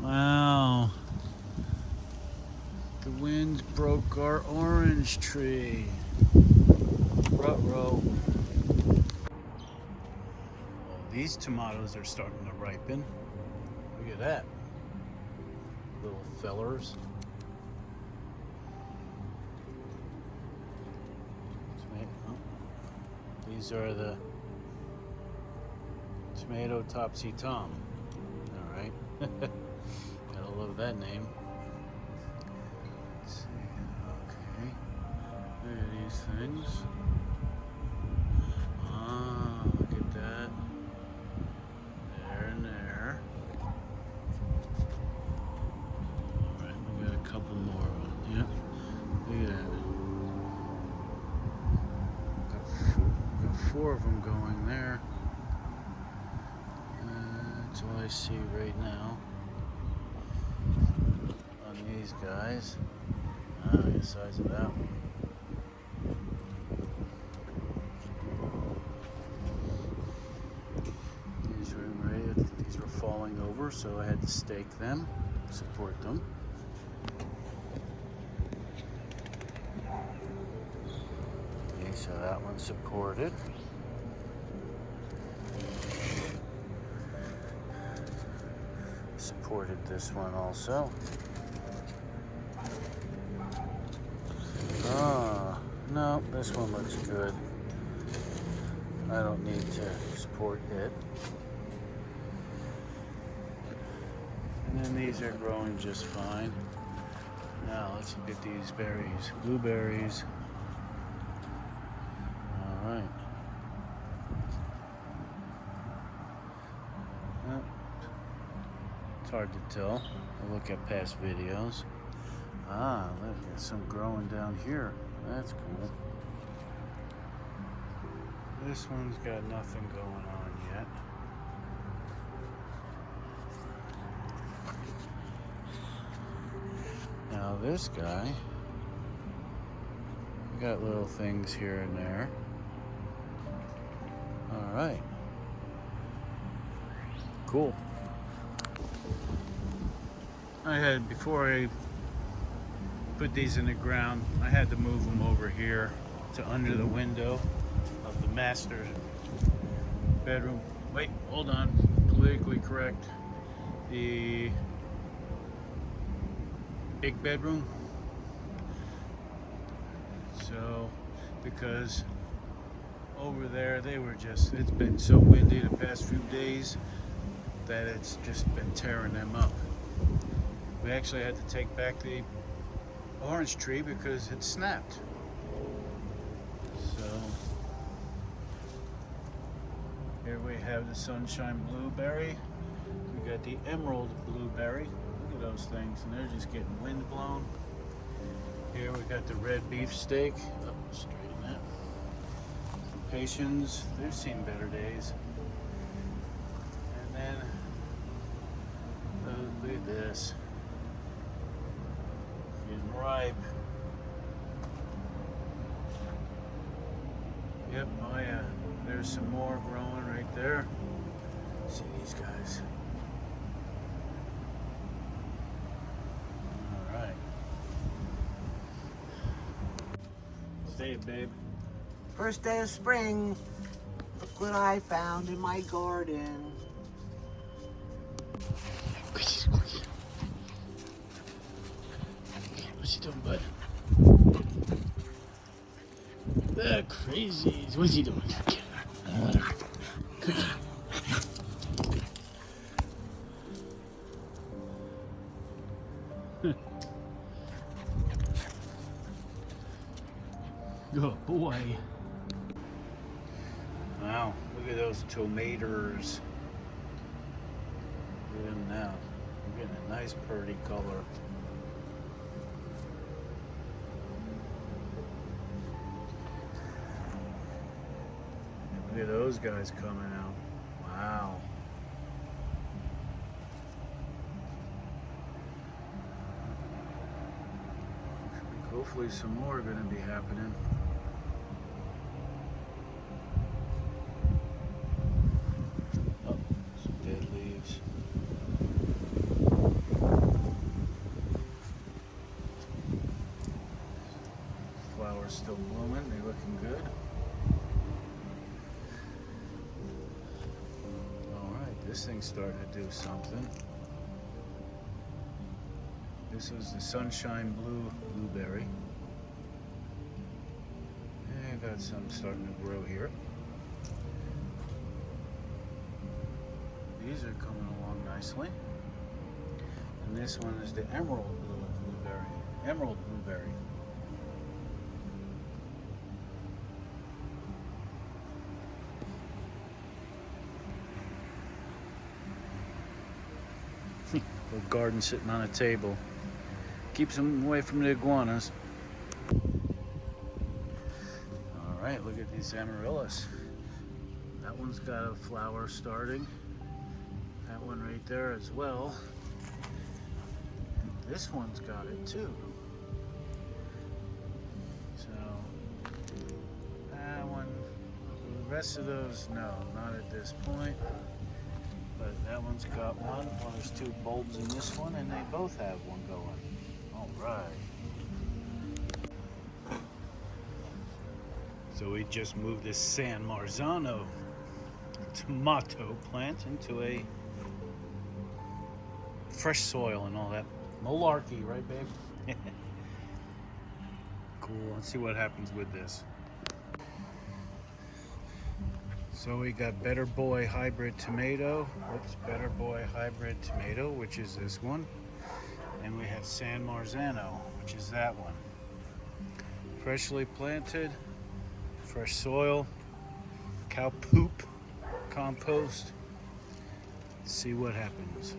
Wow. The winds broke our orange tree. Ruh-roh. Well, these tomatoes are starting to ripen. Look at that. Little fellers. These are the tomato topsy tom. All right. Gotta love that name. Let's see. Okay. Look at these things. Ah, look at that. There and there. All right, we got a couple more of them. Yep. Look at that. Got 4 of them going there. That's all I see right now on these guys. Ah, the size of that one. These were falling over, so I had to stake them, support them. Okay, so that one's supported. Supported this one also. Ah, no, this one looks good. I don't need to support it. And then these are growing just fine. Now let's look at these berries. Blueberries. All right. Well, it's hard to tell. I'll look at past videos. Ah, look, there's some growing down here. That's cool. This one's got nothing going on yet. Now this guy, we got little things here and there. All right. Cool. Before I put these in the ground, I had to move them over here to under the window of the master bedroom. Wait, hold on. Politically correct. The big bedroom. So, because over there it's been so windy the past few days that it's just been tearing them up. We actually had to take back the orange tree because it snapped. So here we have the sunshine blueberry. We got the emerald blueberry. Look at those things, and they're just getting wind blown. Here we got the red beefsteak. Oh, straighten that. Patience, they've seen better days. And then look at this. Getting ripe. Yep, oh yeah. There's some more growing right there. See these guys. Alright. Say it, babe. First day of spring. Look what I found in my garden. What's he doing, bud? The crazies. What's he doing? Good boy. Wow, look at those tomatoes. Look at them now. We're getting a nice pretty color. Look at those guys coming out. Wow. Hopefully some more are going to be happening. Oh, some dead leaves. still blooming. They're looking good. Alright, this thing's starting to do something. This is the Sunshine Blue blueberry. And got some starting to grow here. These are coming along nicely. And this one is the Emerald blueberry. Emerald blueberry. Little garden sitting on a table. Keeps them away from the iguanas. Alright, look at these amaryllis. That one's got a flower starting. That one right there as well. And this one's got it too. So, that one, the rest of those, no, not at this point. But that one's got one. Well, there's two bulbs in this one, and they both have one going. All right. So we just moved this San Marzano tomato plant into a fresh soil and all that malarkey, right, babe? Cool. Let's see what happens with this. So we got Better Boy Hybrid Tomato. Oops, Better Boy Hybrid Tomato, which is this one. And we have San Marzano, which is that one. Freshly planted, fresh soil, cow poop, compost. Let's see what happens.